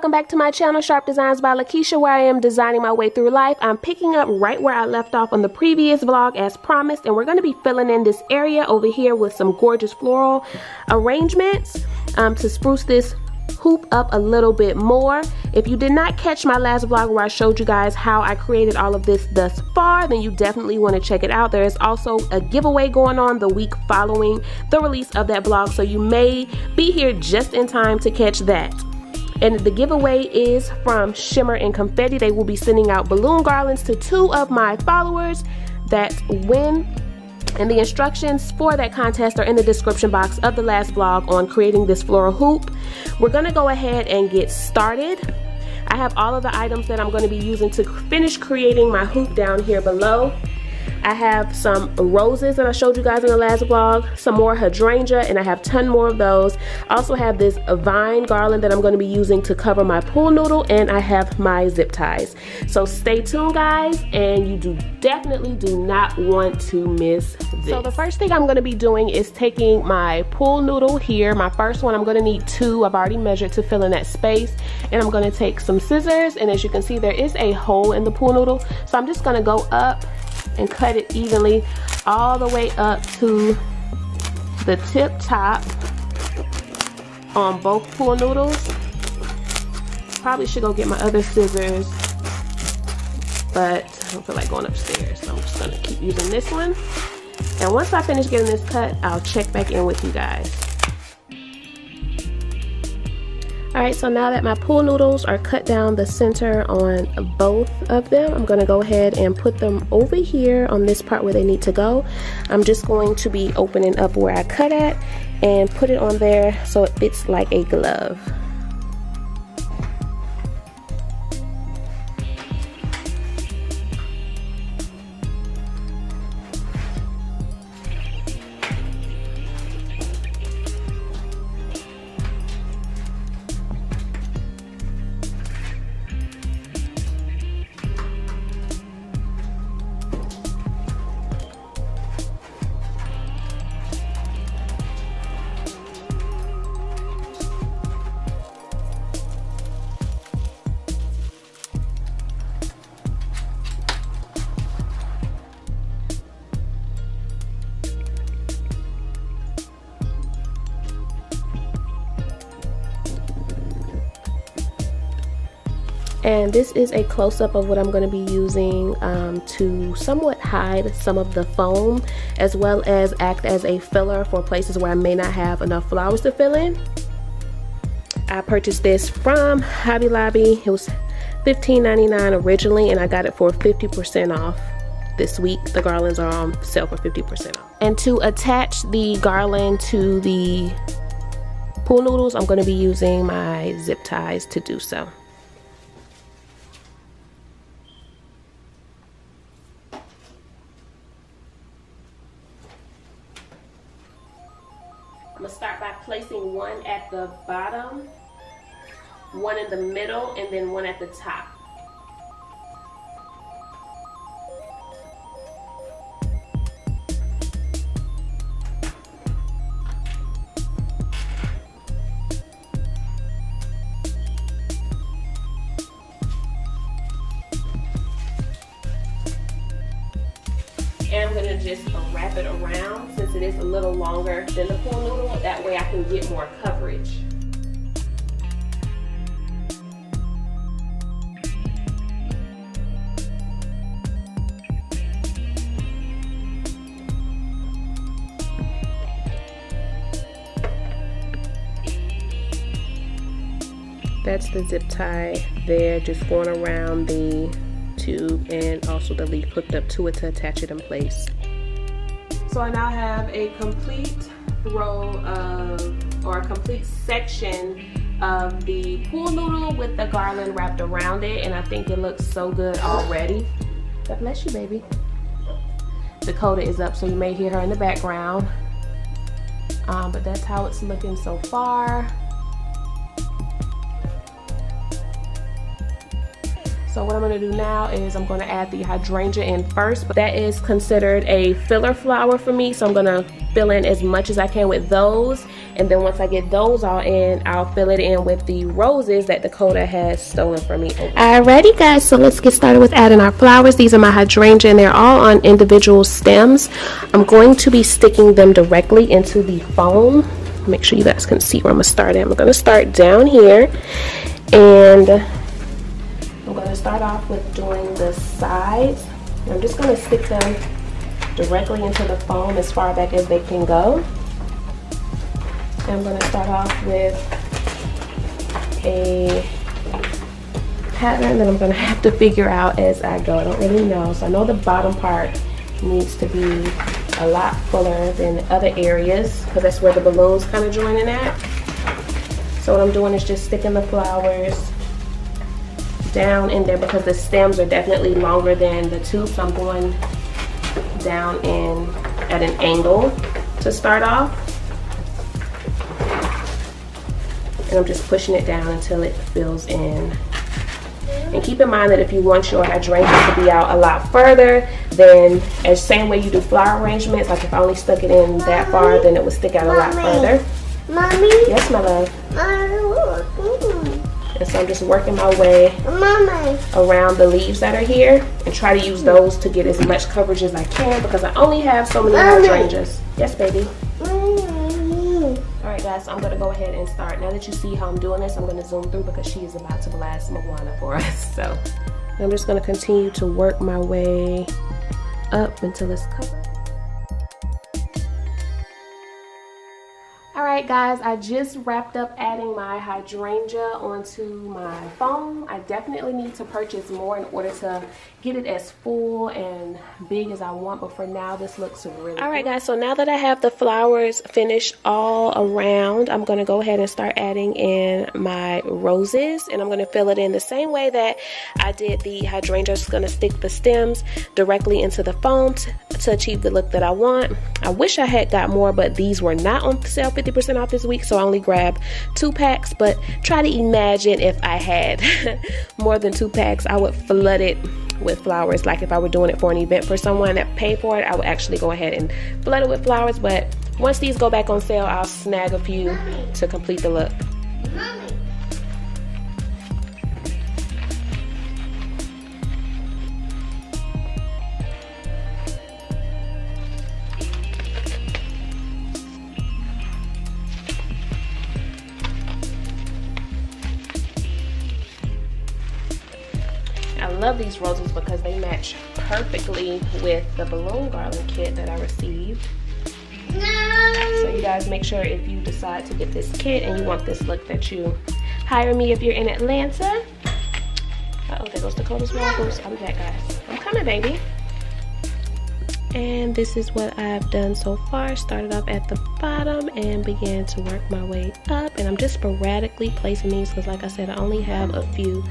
welcome back to my channel, Sharp Designs by Lakeisha, where I am designing my way through life. I'm picking up right where I left off on the previous vlog as promised, and we're going to be filling in this area over here with some gorgeous floral arrangements to spruce this hoop up a little bit more. If you did not catch my last vlog where I showed you guys how I created all of this thus far, then you definitely want to check it out. There is also a giveaway going on the week following the release of that vlog, so you may be here just in time to catch that. And the giveaway is from Shimmer and Confetti. They will be sending out balloon garlands to 2 of my followers that win. And the instructions for that contest are in the description box of the last vlog on creating this floral hoop. We're going to go ahead and get started. I have all of the items that I'm going to be using to finish creating my hoop down here below. I have some roses that I showed you guys in the last vlog, some more hydrangea, and I have a ton more of those. I also have this vine garland that I'm going to be using to cover my pool noodle, and I have my zip ties. So stay tuned, guys, and you definitely do not want to miss this. So the first thing I'm going to be doing is taking my pool noodle here, my first one. I'm going to need 2. I've already measured to fill in that space, and I'm going to take some scissors, and as you can see, there is a hole in the pool noodle, so I'm just going to go up and cut it evenly all the way up to the tip top on both pool noodles. Probably should go get my other scissors, but I don't feel like going upstairs, so I'm just gonna keep using this one. And once I finish getting this cut, I'll check back in with you guys. Alright, so now that my pool noodles are cut down the center on both of them, I'm going to go ahead and put them over here on this part where they need to go. I'm just going to be opening up where I cut at and put it on there so it fits like a glove. And this is a close-up of what I'm going to be using to somewhat hide some of the foam, as well as act as a filler for places where I may not have enough flowers to fill in. I purchased this from Hobby Lobby. It was $15.99 originally, and I got it for 50% off this week. The garlands are on sale for 50% off. And to attach the garland to the pool noodles, I'm going to be using my zip ties to do so. I'm going to start by placing one at the bottom, one in the middle, and then one at the top. And I'm going to just wrap it around since it is a little longer than the pool noodle. That way I can get more coverage. That's the zip tie there, just going around the tube, and also the leaf hooked up to it to attach it in place. So I now have a complete row of, or a complete section of the pool noodle with the garland wrapped around it, and I think it looks so good already. God bless you, baby. Dakota is up, so you may hear her in the background, but that's how it's looking so far. So what I'm going to do now is I'm going to add the hydrangea in first, but that is considered a filler flower for me, so I'm going to fill in as much as I can with those, and then once I get those all in, I'll fill it in with the roses that Dakota has stolen from me. Alrighty guys, so let's get started with adding our flowers. These are my hydrangea and they're all on individual stems. I'm going to be sticking them directly into the foam. Make sure you guys can see where I'm going to start at. I'm going to start down here, and I'm going to start off with doing the sides. I'm just going to stick them directly into the foam as far back as they can go. And I'm going to start off with a pattern that I'm going to have to figure out as I go. I don't really know. So I know the bottom part needs to be a lot fuller than other areas because that's where the balloons kind of join in at. So what I'm doing is just sticking the flowers down in there because the stems are definitely longer than the tube, so I'm going down in at an angle to start off, and I'm just pushing it down until it fills in. And keep in mind that if you want your hydrangea to be out a lot further, then as same way you do flower arrangements, like if I only stuck it in that far, then it would stick out a lot further. Mommy? Yes, my love. And so I'm just working my way around the leaves that are here and try to use those to get as much coverage as I can because I only have so many hydrangeas. Yes, baby. Alright guys, so I'm going to go ahead and start. Now that you see how I'm doing this, I'm going to zoom through because she is about to blast Moana for us. So I'm just going to continue to work my way up until it's covered. Alright guys, I just wrapped up adding my hydrangea onto my foam. I definitely need to purchase more in order to get it as full and big as I want, but for now this looks really good. Alright guys, so now that I have the flowers finished all around, I'm going to go ahead and start adding in my roses, and I'm going to fill it in the same way that I did the hydrangea. I'm just going to stick the stems directly into the foam to achieve the look that I want. I wish I had got more, but these were not on sale 50% off this week, so I only grabbed 2 packs, but try to imagine if I had more than 2 packs, I would flood it with flowers. Like if I were doing it for an event for someone that paid for it, I would actually go ahead and flood it with flowers, but once these go back on sale, I'll snag a few to complete the look. I love these roses because they match perfectly with the balloon garland kit that I received. So you guys make sure if you decide to get this kit and you want this look that you hire me if you're in Atlanta. Uh-oh, there goes Dakota's waffles. I'll be back, guys. I'm coming, baby. And this is what I've done so far. Started off at the bottom and began to work my way up, and I'm just sporadically placing these because like I said, I only have a few,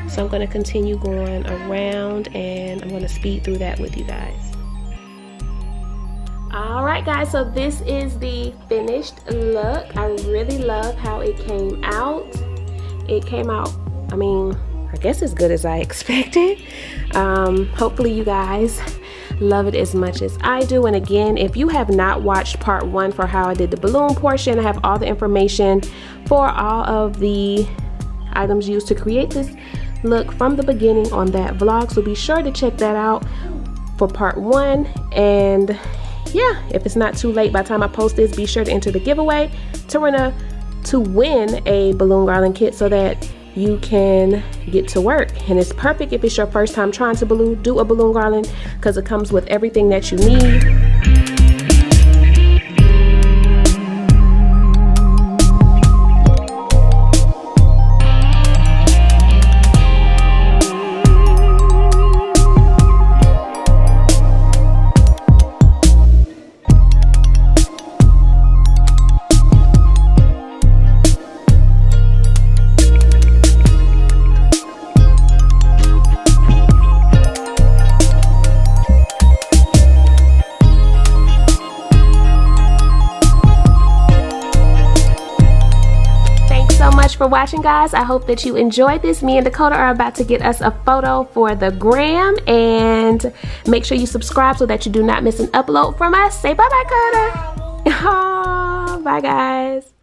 so I'm going to continue going around and I'm going to speed through that with you guys. Alright guys, so this is the finished look. I really love how it came out. It came out, I mean, I guess as good as I expected. Hopefully you guys love it as much as I do. And again, if you have not watched part 1 for how I did the balloon portion, I have all the information for all of the items used to create this look from the beginning on that vlog, so be sure to check that out for part 1. And yeah, if it's not too late by the time I post this, be sure to enter the giveaway to win a balloon garland kit so that you can get to work. And it's perfect if it's your first time trying to do a balloon garland because it comes with everything that you need. watching, guys. I hope that you enjoyed this. Me and Dakota are about to get us a photo for the gram, and make sure you subscribe so that you do not miss an upload from us. Say bye-bye, Dakota. Oh, bye, guys.